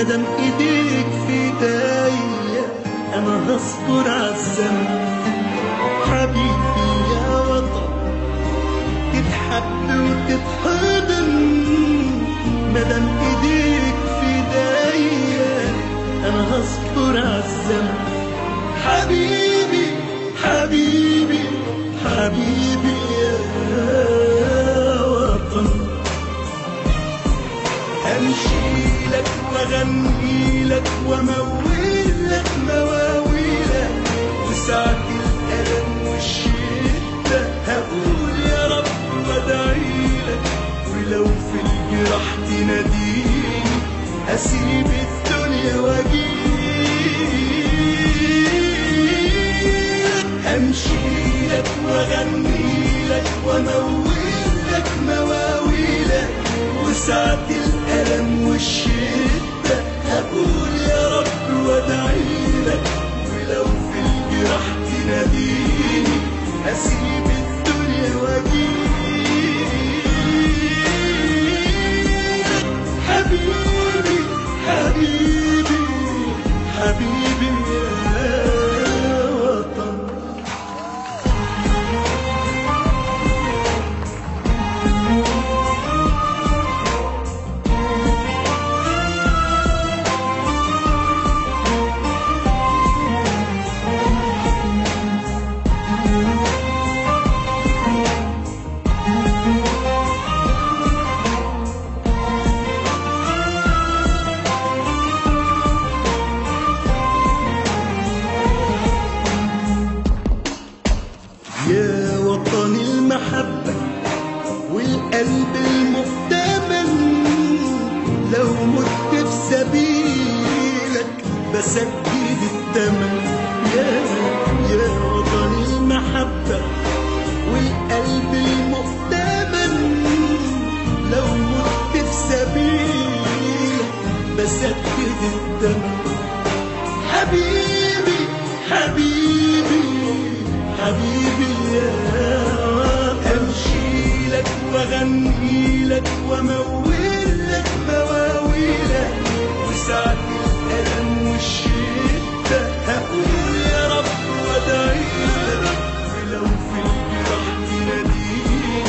مادام ايديك في ايديا انا هصبر عالذنب. حبيبي يا وطن تتحب وتتحضن، مادام ايديك في ايديا انا هصبر عالذنب. حبيبي حبيبي حبيبي يا وطن، امشيلك واغنيلك وامولك مواويلك، وساعة الألم والشدة هقول يا رب وادعيلك، ولو في الجراح تناديني هسيب الدنيا واجيلك. امشيلك واغنيلك وامولك مواويلك، وساعة الألم والشدة هقول يا رب وادعيلك، ولو في الجراح تناديني هسيب الدنيا واجيلك. حبيبي حبيبي حبيبي يا وطن. يا وطن المحبة والقلب المؤتمن، لو مت في سبيلك بسجل الثمن. يا وطن المحبة والقلب المؤتمن، لو مت في سبيلك بسجل الثمن. حبيبي حبيبي حبيبي يا وطن، امشيلك واغنيلك وامولك مواويلك، وساعة الألم والشدة هقول يا رب وادعيلك، ولو في الجراح تناديني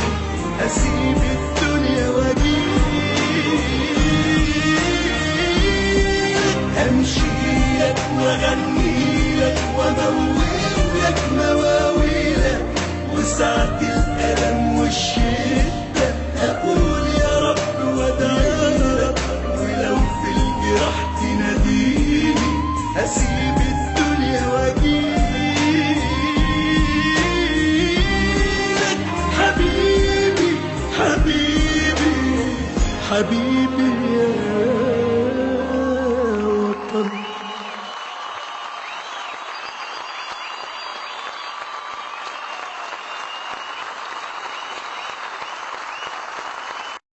هسيب الدنيا واجيلك. امشيلك واغنيلك